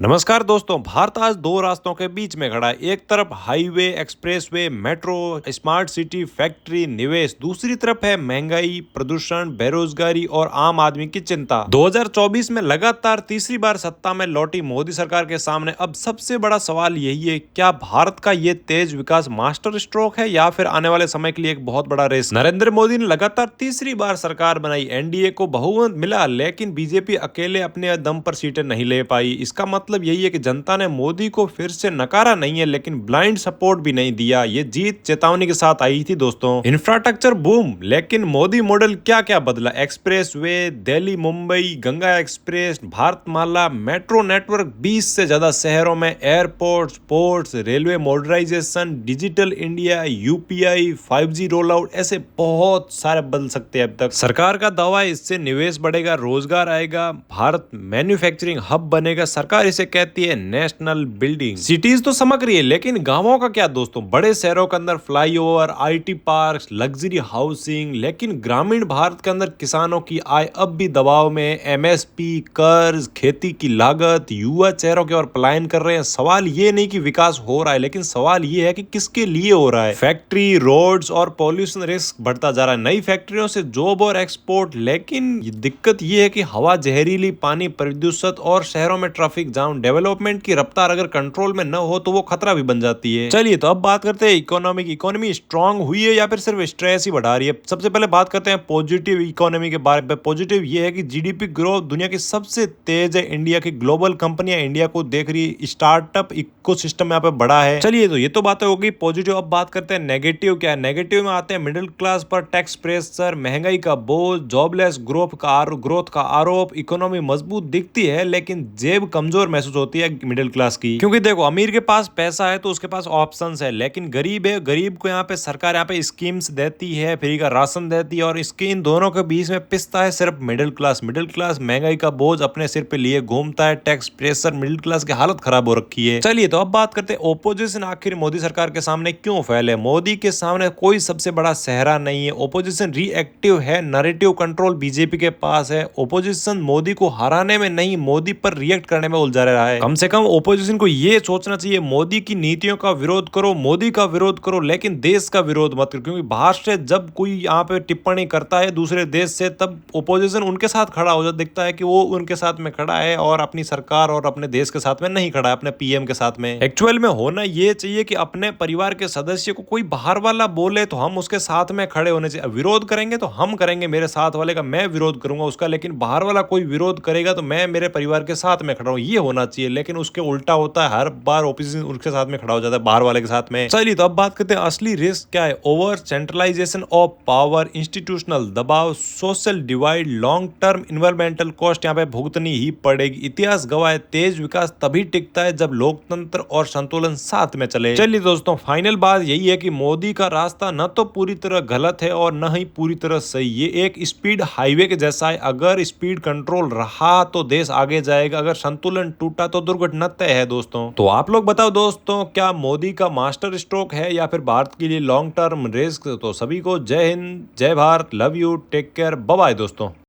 नमस्कार दोस्तों। भारत आज दो रास्तों के बीच में खड़ा है। एक तरफ highway, expressway, metro, smart city, factory, निवेश। दूसरी तरफ है महंगाई, प्रदूषण, बेरोजगारी और आम आदमी की चिंता। 2024 में लगातार तीसरी बार सत्ता में लौटी मोदी सरकार के सामने अब सबसे बड़ा सवाल यही है, क्या भारत का ये तेज विकास मास्टर स्ट्रोक है या फिर आने वाले समय के लिए एक बहुत बड़ा रेस। नरेंद्र मोदी ने लगातार तीसरी बार सरकार बनाई, एनडीए को बहुमत मिला, लेकिन बीजेपी अकेले अपने दम पर सीटें नहीं ले पाई। इसका मतलब यही है कि जनता ने मोदी को फिर से नकारा नहीं है, लेकिन ब्लाइंड सपोर्ट भी नहीं दिया। ये जीत चेतावनी के साथ आई थी दोस्तों। इंफ्रास्ट्रक्चर बूम, लेकिन मोदी मॉडल क्या क्या बदला। Express way, Delhi Mumbai Ganga express, Bharatmala, metro network, 20 से ज्यादा शहरों में airports, ports, railway modernisation, digital India, UPI, 5G roll out, ऐसे बहुत सारे बदल सकते हैं। अब तक सरकार का दावा है इससे निवेश बढ़ेगा, रोजगार आएगा, भारत मैन्युफैक्चरिंग हब बनेगा। सरकार इसे कहती है नेशनल बिल्डिंग। सिटीज तो समझ रही है, लेकिन गांवों का क्या दोस्तों। बड़े शहरों के अंदर flyover, IT park, luxury housing, लेकिन ग्रामीण भारत के अंदर किसानों की आय अब भी दबाव में। एमएसपी, कर्ज, खेती की लागत, युवा चेहरों की ओर पलायन कर रहे हैं। सवाल ये नहीं कि विकास हो रहा है, लेकिन सवाल ये है कि किसके लिए हो रहा है। फैक्ट्री, रोड्स और पॉल्यूशन रिस्क बढ़ता जा रहा है। नई फैक्ट्रियों से जॉब और एक्सपोर्ट, लेकिन दिक्कत ये है कि हवा जहरीली, पानी प्रदूषित और शहरों में ट्रैफिक जाम। डेवलपमेंट की रफ्तार अगर कंट्रोल में न हो तो वो खतरा भी बन जाती है। चलिए तो अब बात करते हैं इकोनॉमी की। इकोनॉमी स्ट्रांग हुई है या फिर सिर्फ स्ट्रेस ही बढ़ा रही है। सबसे पहले बात करते हैं पॉजिटिव इकोनॉमी के बारे में। पॉजिटिव ये है कि जीडीपी ग्रोथ दुनिया की सबसे तेज है। इंडिया की ग्लोबल कंपनियां इंडिया को देख रही है। स्टार्टअप इकोसिस्टम यहाँ पे बड़ा है। चलिए तो ये तो बातें होगी पॉजिटिव। अब बात करते हैं नेगेटिव क्या है। नेगेटिव में आते हैं मिडिल क्लास पर टैक्स प्रेशर, महंगाई का बोझ, जॉबलेस ग्रोथ का आरोप। इकोनॉमी मजबूत दिखती है, लेकिन जेब कमजोर महसूस होती है मिडिल क्लास की। क्योंकि देखो, अमीर के पास पैसा है तो उसके पास ऑप्शंस है, लेकिन गरीब है, गरीब को यहाँ पे सरकार यहाँ पे स्कीम्स देती है, फ्री का राशन देती है, और इसके इन दोनों के बीच में पिसता है सिर्फ मिडिल क्लास। मिडिल क्लास महंगाई का बोझ अपने सिर पे लिए घूमता है, टैक्स प्रेशर, मिडिल क्लास की हालत खराब हो रखी है। चलिए तो अब बात करते हैं ओपोजिशन आखिर मोदी सरकार के सामने क्यों फैले। मोदी के सामने कोई सबसे बड़ा सेहरा नहीं है। ओपोजिशन रिएक्टिव है, नैरेटिव कंट्रोल बीजेपी के पास है। ओपोजिशन मोदी को हराने में नहीं, मोदी पर रिएक्ट करने में उलझा रहा है। कम से कम ओपोजिशन को ये सोचना चाहिए, मोदी की नीतियों का विरोध करो, मोदी का विरोध करो, लेकिन देश का विरोध मत करो। क्योंकि बाहर से जब कोई यहाँ पे टिप्पणी करता है दूसरे देश से, तब ओपोजिशन उनके साथ खड़ा हो जाता, दिखता है कि वो उनके साथ में खड़ा है और अपनी सरकार और अपने देश के साथ में नहीं खड़ा है, अपने पीएम के साथ में। एक्चुअल में होना ये चाहिए कि अपने परिवार के सदस्य को कोई बाहर वाला बोले तो हम उसके साथ में खड़े होने चाहिए। विरोध करेंगे तो हम करेंगे, मेरे साथ वाले का मैं विरोध करूंगा उसका, लेकिन बाहर वाला कोई विरोध करेगा तो मैं मेरे परिवार के साथ में खड़ा हूं, ये होना चाहिए। लेकिन उसके उल्टा होता है, हर बार ओपोजिशन उसके साथ में खड़ा हो जाता है, बाहर वाले के साथ में। चलिए तो अब बात करते हैं असली रिस्क क्या है। Over centralisation of power, institutional दबाव, social divide, long term environmental cost यहाँ पे भुगतनी ही पड़ेगी। इतिहास गवाह है, तेज विकास तभी टिकता है जब लोकतंत्र और संतुलन साथ में चले। चलिए दोस्तों, फाइनल बात यही है कि मोदी का रास्ता न तो पूरी तरह गलत है और न ही पूरी तरह सही। ये एक स्पीड हाईवे के जैसा है। अगर स्पीड कंट्रोल रहा तो देश आगे जाएगा, अगर संतुलन टूटा तो दुर्घटना तय है दोस्तों। तो आप लोग बताओ दोस्तों, क्या मोदी का मास्टर स्ट्रोक है या फिर भारत के लिए लॉन्ग टर्म रिस्क। तो सभी को जय हिंद, जय Bharat, love you, take care, bye bye दोस्तों।